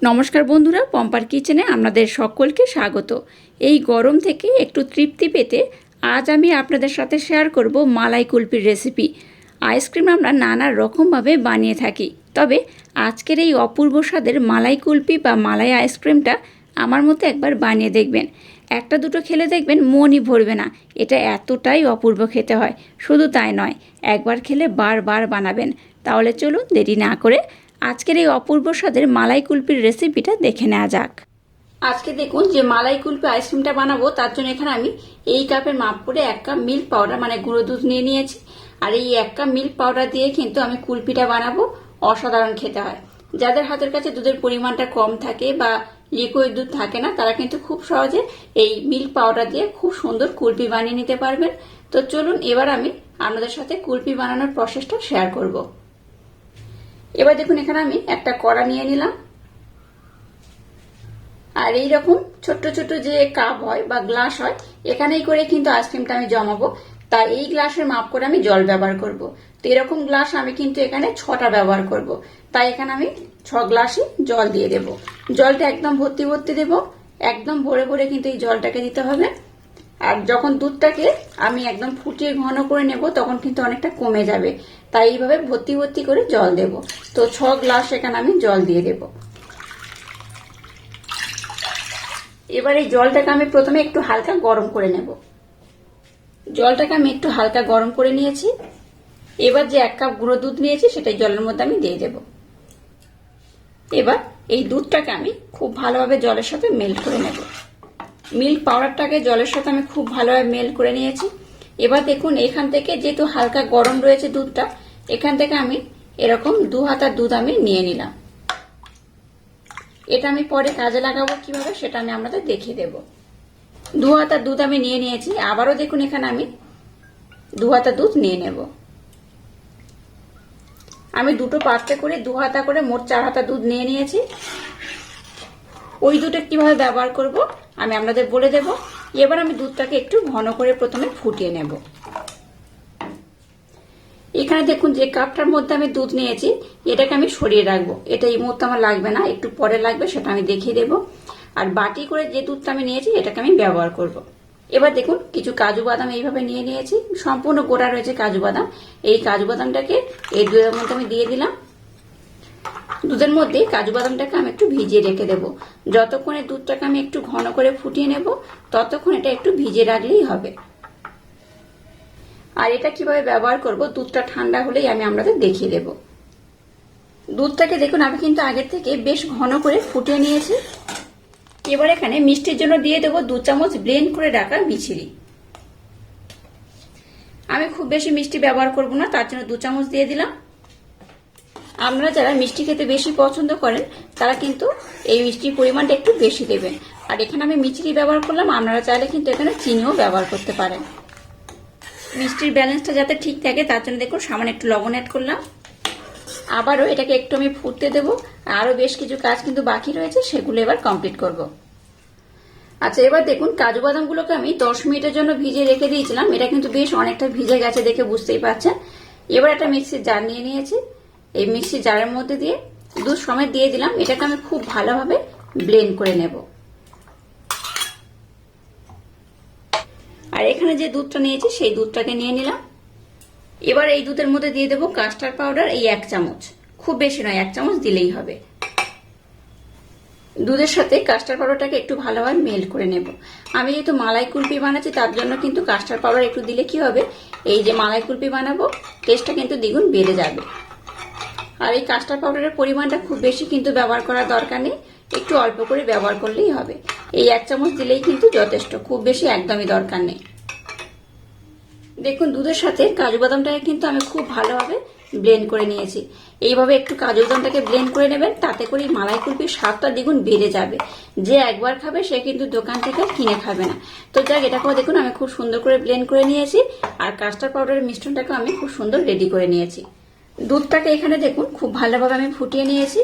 নমস্কার বন্ধুরা, পম্পার কিচেনে আপনাদের সকলকে স্বাগত। এই গরম থেকে একটু তৃপ্তি পেতে আজ আমি আপনাদের সাথে শেয়ার করব মালাই কুলফির রেসিপি। আইসক্রিম আমরা নানা রকমভাবে বানিয়ে থাকি, তবে আজকের এই অপূর্ব স্বাদের মালাই কুলফি বা মালাই আইসক্রিমটা আমার মতো একবার বানিয়ে দেখবেন। একটা দুটো খেলে দেখবেন মনই ভরবে না, এটা এতটাই অপূর্ব খেতে হয়। শুধু তাই নয়, একবার খেলে বারবার বানাবেন। তাহলে চলুন দেরি না করে আজকের এই অপূর্ব স্বাদের মালাই কুলফির রেসিপিটা দেখে নেওয়া যাক। আজকে দেখুন যে মালাই কুলফি আইসক্রিমটা বানাবো, তার জন্য এখানে আমি এই কাপের মাপ করে 1 কাপ মিল্ক পাউডার মানে গুঁড়ো দুধ নিয়ে নিয়েছি। আর এই 1 কাপ মিল্ক পাউডার দিয়ে কিন্তু আমি কুলফিটা বানাবো। অসাধারণ খেতে হয়। যাদের হাতের কাছে দুধের পরিমাণটা কম থাকে বা লিকুইড দুধ থাকে না, তারা কিন্তু খুব সহজে এই মিল্ক পাউডার দিয়ে খুব সুন্দর কুলফি বানিয়ে নিতে পারবেন। তো চলুন এবার আমি আপনাদের সাথে কুলফি বানানোর প্রসেসটা শেয়ার করব। এবার দেখুন এখানে আমি একটা কড়া নিয়ে নিলাম, আর এইরকম ছোট্ট ছোট্ট যে কাপ হয় বা গ্লাস হয়, এখানেই করে কিন্তু আইসক্রিমটা আমি জমাবো। তাই এই গ্লাসের মাপ করে আমি জল ব্যবহার করব। তো এরকম গ্লাস আমি কিন্তু এখানে 6টা ব্যবহার করব। তাই এখানে আমি 6 গ্লাসই জল দিয়ে দেব। জলটা একদম ভর্তি ভর্তি দেব, একদম ভরে ভরে কিন্তু এই জলটাকে দিতে হবে। আর যখন দুধটাকে আমি একদম ফুটিয়ে ঘন করে নেব, তখন কিন্তু অনেকটা কমে যাবে। তাই এইভাবে ভর্তি ভর্তি করে জল দেব। তো 6 গ্লাস এখানে আমি জল দিয়ে দেব। এবার এই জলটাকে আমি প্রথমে একটু হালকা গরম করে নেব। জলটাকে আমি একটু হালকা গরম করে নিয়েছি। এবার যে 1 কাপ গুঁড়ো দুধ নিয়েছি সেটাই জলের মধ্যে আমি দিয়ে দেব। এবার এই দুধটাকে আমি খুব ভালোভাবে জলের সাথে মেল্ট করে নেব। মিল্ক পাউডারটাকে জলের সাথে আমি খুব ভালোভাবে মেল্ট করে নিয়েছি। এবার দেখুন এখান থেকে যেহেতু হালকা গরম রয়েছে দুধটা, এখান থেকে আমি এরকম 2 হাতা দুধ আমি নিয়ে নিলাম। এটা আমি পরে কাজে লাগাবো কিভাবে সেটা আমি আপনাদের দেখিয়ে দেব। 2 হাতা দুধ আমি নিয়ে নিয়েছি। আবারও দেখুন এখানে আমি 2 হাতা দুধ নিয়ে নেব। আমি দুটো পাত্রে করে 2 হাতা করে মোট 4 হাতা দুধ নিয়ে নিয়েছি। ওই দুধটা কিভাবে ব্যবহার করব আমি আপনাদের বলে দেব। এবার আমি দুধটাকে একটু ঘন করে প্রথমে ফুটিয়ে নেব। এখানে দেখুন যে কাপটার মধ্যে আমি দুধ নিয়েছি, এটাকে আমি সরিয়ে রাখবো। এটা এই মুহূর্তে আমার লাগবে না, একটু পরে লাগবে, সেটা আমি দেখিয়ে দেব। আর বাটি করে যে দুধটা আমি নিয়েছি এটাকে আমি ব্যবহার করব। এবার দেখুন কিছু কাজু বাদাম এইভাবে নিয়ে নিয়েছি, সম্পূর্ণ গোটা রয়েছে কাজু বাদাম। এই কাজু বাদামটাকে এই দুধের মধ্যে আমি দিয়ে দিলাম। দুধের মধ্যে কাজু বাদামটাকে আমি একটু ভিজিয়ে রেখে দেব। যতক্ষণে দুধটাকে আমি একটু ঘন করে ফুটিয়ে নেব, ততক্ষণ এটা একটু ভিজিয়ে রাখলেই হবে। আর এটা কিভাবে ব্যবহার করব দুধটা ঠান্ডা হলেই আমি আপনাদের দেখিয়ে দেব। দুধটাকে দেখুন আমি কিন্তু আগের থেকে বেশ ঘন করে ফুটিয়ে নিয়েছি। এবার এখানে মিষ্টির জন্য দিয়ে দেবো 2 চামচ ব্লেন্ড করে রাখা মিছরি। আমি খুব বেশি মিষ্টি ব্যবহার করব না, তার জন্য 2 চামচ দিয়ে দিলাম। আপনারা যারা মিষ্টি খেতে বেশি পছন্দ করেন তারা কিন্তু এই মিষ্টির পরিমাণটা একটু বেশি দেবেন। আর এখানে আমি মিছরি ব্যবহার করলাম, আপনারা চাইলে কিন্তু এখানে চিনিও ব্যবহার করতে পারেন। মিষ্টির ব্যালেন্সটা যাতে ঠিক থাকে তার জন্য দেখুন সামান্য একটু লবণ অ্যাড করলাম। আবারও এটাকে একটু আমি ফুটতে দেবো। আরও বেশ কিছু কাজ কিন্তু বাকি রয়েছে, সেগুলো এবার কমপ্লিট করব। আচ্ছা, এবার দেখুন কাজু বাদামগুলোকে আমি 10 মিনিটের জন্য ভিজিয়ে রেখে দিয়েছিলাম। এটা কিন্তু বেশ অনেকটা ভিজে গেছে দেখে বুঝতেই পারছেন। এবার একটা মিক্সির জার নিয়ে নিয়েছি। এই মিক্সির জারের মধ্যে দিয়ে দুধ সমেত দিয়ে দিলাম। এটাকে আমি খুব ভালোভাবে ব্লেন্ড করে নেব। আর এখানে যে দুধটা নিয়েছি সেই দুধটাকে নিয়ে নিলাম। এবার এই দুধের মধ্যে দিয়ে দেবো কাস্টার্ড পাউডার, এই 1 চামচ, খুব বেশি নয়, 1 চামচ দিলেই হবে। দুধের সাথে কাস্টার্ড পাউডারটাকে একটু ভালোভাবে মেল্ট করে নেব। আমি যেহেতু মালাই কুলফি বানাচ্ছি তার জন্য কিন্তু কাস্টার্ড পাউডার একটু দিলে কি হবে, এই যে মালাই কুলফি বানাবো টেস্টটা কিন্তু দ্বিগুণ বেড়ে যাবে। আর এই কাস্টার্ড পাউডারের পরিমাণটা খুব বেশি কিন্তু ব্যবহার করার দরকার নেই, একটু অল্প করে ব্যবহার করলেই হবে। এই 1 চামচ দিলেই কিন্তু যথেষ্ট, খুব বেশি একদমই দরকার নেই। দেখুন দুধের সাথে কাজু বাদামটাকে কিন্তু আমি খুব ভালোভাবে ব্লেন্ড করে নিয়েছি। এইভাবে একটু কাজু বাদামটাকে ব্লেন্ড করে নেবেন, তাতে করে মালাই কুলফির স্বাদটা দ্বিগুণ বেড়ে যাবে। যে একবার খাবে সে কিন্তু দোকান থেকে কিনে খাবে না। তো যাক, এটাকেও দেখুন আমি খুব সুন্দর করে ব্লেন্ড করে নিয়েছি। আর কাস্টার্ড পাউডারের মিশ্রণটাকে আমি খুব সুন্দর রেডি করে নিয়েছি। দুধটাকে এখানে দেখুন খুব ভালোভাবে আমি ফুটিয়ে নিয়েছি।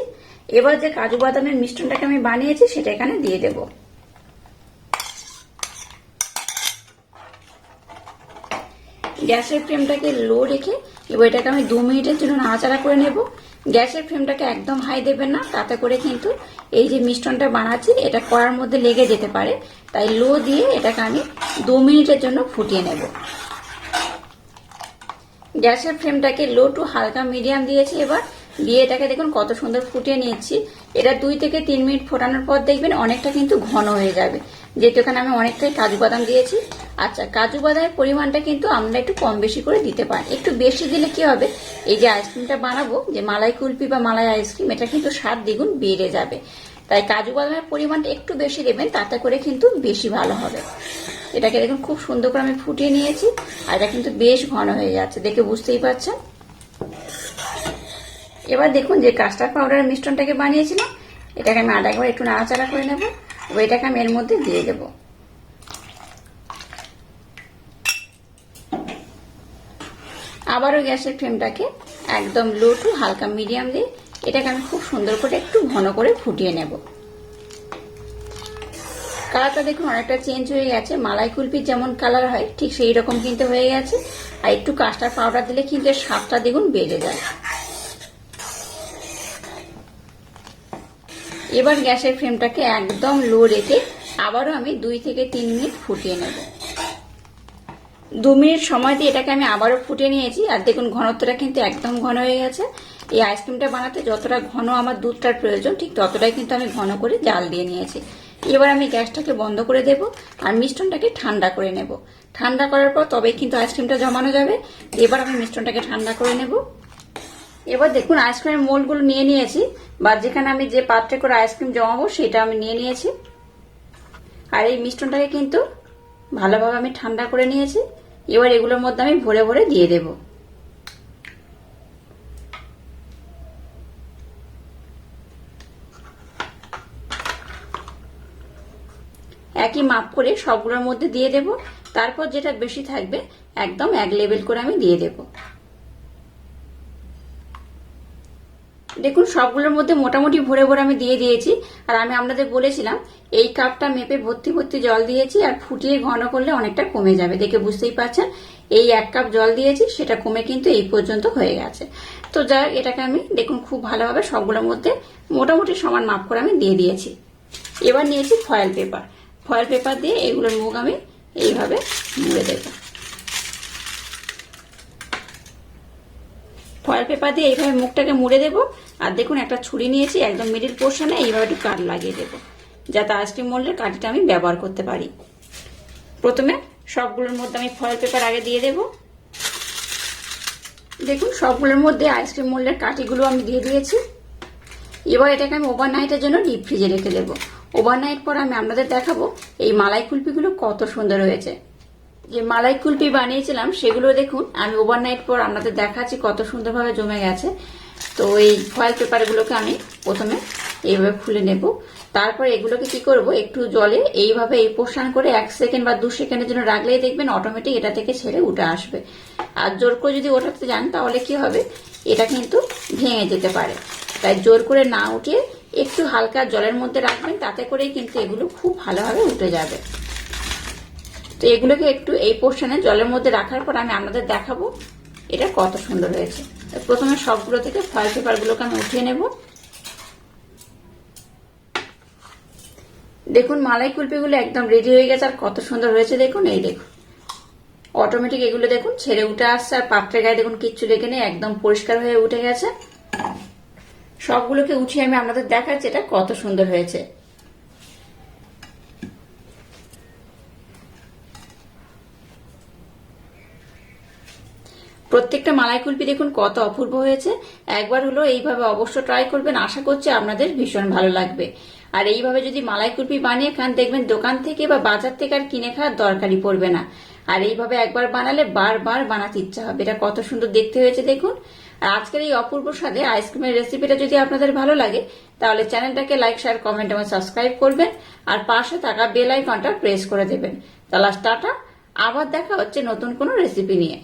এবার যে কাজু বাদামের মিশ্রণটাকে আমি বানিয়েছি সেটা এখানে দিয়ে দেবো। গ্যাসের ফ্লেমটাকে লো রেখে এবার এটাকে আমি 2 মিনিটের জন্য নাড়াচাড়া করে নেব। গ্যাসের ফ্লেমটাকে একদম হাই দেবেন না, তাতে করে কিন্তু এই যে মিশ্রণটা বানাচ্ছি এটা কড়ার মধ্যে লেগে যেতে পারে। তাই লো দিয়ে এটাকে আমি 2 মিনিটের জন্য ফুটিয়ে নেব। গ্যাসের ফ্লেমটাকে লো টু হালকা মিডিয়াম দিয়েছি, এবার দিয়ে এটাকে দেখুন কত সুন্দর ফুটিয়ে নিয়েছি। এটা 2 থেকে 3 মিনিট ফোটানোর পর দেখবেন অনেকটা কিন্তু ঘন হয়ে যাবে, যেহেতু এখানে আমি অনেকটাই কাজু বাদাম দিয়েছি। আচ্ছা, কাজু বাদামের পরিমাণটা কিন্তু আমরা একটু কম বেশি করে দিতে পারি। একটু বেশি দিলে কি হবে, এই যে আইসক্রিমটা বানাবো, যে মালাই কুলফি বা মালাই আইসক্রিম, এটা কিন্তু স্বাদ দ্বিগুণ বেড়ে যাবে। তাই কাজু বাদামের পরিমাণটা একটু বেশি দেবেন, তাতে করে কিন্তু বেশি ভালো হবে। এটাকে দেখুন খুব সুন্দর করে আমি ফুটিয়ে নিয়েছি, আর এটা কিন্তু বেশ ঘন হয়ে যাচ্ছে, দেখে বুঝতেই পারছেন। এবার দেখুন যে কাস্টার্ড পাউডারের মিশ্রণটাকে বানিয়েছিলাম, এটাকে আমি আরেকবার একটু নাড়াচাড়া করে নেব। এবার এটাকে আমি এর মধ্যে দিয়ে দেব। আবারও গ্যাসের ফ্লেমটাকে একদম লো টু হালকা মিডিয়াম দিয়ে এটাকে আমি খুব সুন্দর করে একটু ঘন করে ফুটিয়ে নেব। কালারটা দেখুন অনেকটা চেঞ্জ হয়ে গেছে, মালাই কুলফির যেমন কালার হয় ঠিক সেই রকম কিন্তু হয়ে গেছে। আর একটু কাস্টার্ড পাউডার দিলে কিন্তু এর স্বাদটা দ্বিগুণ বেড়ে যায়। এবার গ্যাসের ফ্লেমটাকে একদম লো রেখে আবারও আমি 2 থেকে 3 মিনিট ফুটিয়ে নেব। 2 মিনিট সময় দিয়ে এটাকে আমি আবারও ফুটিয়ে নিয়েছি, আর দেখুন ঘনত্বটা কিন্তু একদম ঘন হয়ে গেছে। এই আইসক্রিমটা বানাতে যতটা ঘন আমার দুধটার প্রয়োজন ঠিক ততটাই কিন্তু আমি ঘন করে জাল দিয়ে নিয়েছি। এবার আমি গ্যাসটাকে বন্ধ করে দেব আর মিশ্রণটাকে ঠান্ডা করে নেব। ঠান্ডা করার পর তবেই কিন্তু আইসক্রিমটা জমানো যাবে। এবার আমি মিশ্রণটাকে ঠান্ডা করে নেব। এবার দেখুন আইসক্রিমের মোল্ডগুলো নিয়ে নিয়েছি, বা যেখানে আমি যে পাত্রে করে আইসক্রিম জমাবো সেটা আমি নিয়ে নিয়েছি। আর এই মিশ্রণটাকে কিন্তু ভালোভাবে আমি ঠান্ডা করে নিয়েছি। এবার এগুলোর মধ্যে আমি ভরে ভরে দিয়ে দেব। একই মাপ করে সবগুলোর মধ্যে দিয়ে দেব। তারপর যেটা বেশি থাকবে একদম এক লেভেল করে আমি দিয়ে দেব। দেখুন সবগুলোর মধ্যে মোটামুটি ভরে ভরে আমি দিয়ে দিয়েছি। আর আমি আপনাদের বলেছিলাম এই কাপটা মেপে ভর্তি ভর্তি জল দিয়েছি, আর ফুটিয়ে ঘন করলে অনেকটা কমে যাবে। দেখে বুঝতেই পারছেন এই 1 কাপ জল দিয়েছি, সেটা কমে কিন্তু এই পর্যন্ত হয়ে গেছে। তো যাই এটাকে আমি দেখুন খুব ভালোভাবে সবগুলোর মধ্যে মোটামুটি সমান মাপ করে আমি দিয়ে দিয়েছি। এবার নিয়েছি ফয়েল পেপার। ফয়েল পেপার দিয়ে এগুলোর মুখ আমি এইভাবে মুড়ে দেবো। ফয়েল পেপার দিয়ে এইভাবে মুখটাকে মুড়ে দেবো। আর দেখুন একটা ছুরি নিয়েছি, একদম মিডিল পোর্শনে এইভাবে একটু কাট লাগিয়ে দেবো, যাতে আইসক্রিম মোল্ডের কাঠিটা আমি ব্যবহার করতে পারি। প্রথমে সবগুলোর মধ্যে আমি ফয়েল পেপার আগে দিয়ে দেব। দেখুন সবগুলোর মধ্যে আইসক্রিম মোল্ডের কাঠিগুলো আমি দিয়ে দিয়েছি। এবার এটাকে আমি ওভারনাইটের জন্য ডিপ ফ্রিজে রেখে দেবো। ওভারনাইট পর আমি আপনাদের দেখাবো এই মালাই কুলফিগুলো কত সুন্দর হয়েছে। যে মালাই কুলফি বানিয়েছিলাম সেগুলো দেখুন আমি ওভারনাইট পর আপনাদের দেখাচ্ছি কত সুন্দরভাবে জমে গেছে। তো এই ফয়েল পেপারগুলোকে আমি প্রথমে এইভাবে খুলে নেব। তারপর এগুলোকে কি করব, একটু জলে এইভাবে এই পোষণ করে 1 সেকেন্ড বা 2 সেকেন্ডের জন্য রাখলেই দেখবেন অটোমেটিক এটা থেকে ছেড়ে উঠে আসবে। আর জোর করে যদি ওঠাতে যান তাহলে কি হবে, এটা কিন্তু ভেঙে যেতে পারে। তাই জোর করে না উঠিয়ে একটু হালকা জলের মধ্যে রাখবেন, তাতে করেই কিন্তু এগুলো খুব ভালোভাবে উঠে যাবে। তো এগুলোকে একটু এই পোর্শনে জলের মধ্যে রাখার পর আমি আপনাদের দেখাবো এটা কত সুন্দর হয়েছে। প্রথমে সবগুলো থেকে ফয়েল পেপারগুলোকে আমি উঠিয়ে নেব। দেখুন মালাই কুলফিগুলো একদম রেডি হয়ে গেছে, আর কত সুন্দর হয়েছে দেখুন। এই দেখুন অটোমেটিক এগুলো দেখুন ছেড়ে উঠে আসছে, আর পাত্রের গায়ে দেখুন কিচ্ছু লেগে নেই, একদম পরিষ্কার হয়ে উঠে গেছে। সবগুলোকে উঠিয়ে আমি আপনাদের দেখাচ্ছি এটা কত সুন্দর হয়েছে। প্রত্যেকটা মালাই কুলফি দেখুন কত অপূর্ব হয়েছে। একবার হলো এইভাবে অবশ্য ট্রাই করবেন, আশা করছি আপনাদের ভীষণ ভালো লাগবে। আর এইভাবে যদি মালাই কুলফি বানিয়ে খান দেখবেন দোকান থেকে বা বাজার থেকে আর কিনে খাওয়ার দরকারই পড়বে না। আর এইভাবে একবার বানালে বারবার বানাতে ইচ্ছা হবে। এটা কত সুন্দর দেখতে হয়েছে দেখুন। আর আজকের এই অপূর্ব স্বাদে আইসক্রিমের রেসিপিটা যদি আপনাদের ভালো লাগে তাহলে চ্যানেলটাকে লাইক, শেয়ার, কমেন্ট এবং সাবস্ক্রাইব করবেন, আর পাশে থাকা বেল আইকনটা প্রেস করে দেবেন। তাহলে টাটা, আবার দেখা হচ্ছে নতুন কোনো রেসিপি নিয়ে।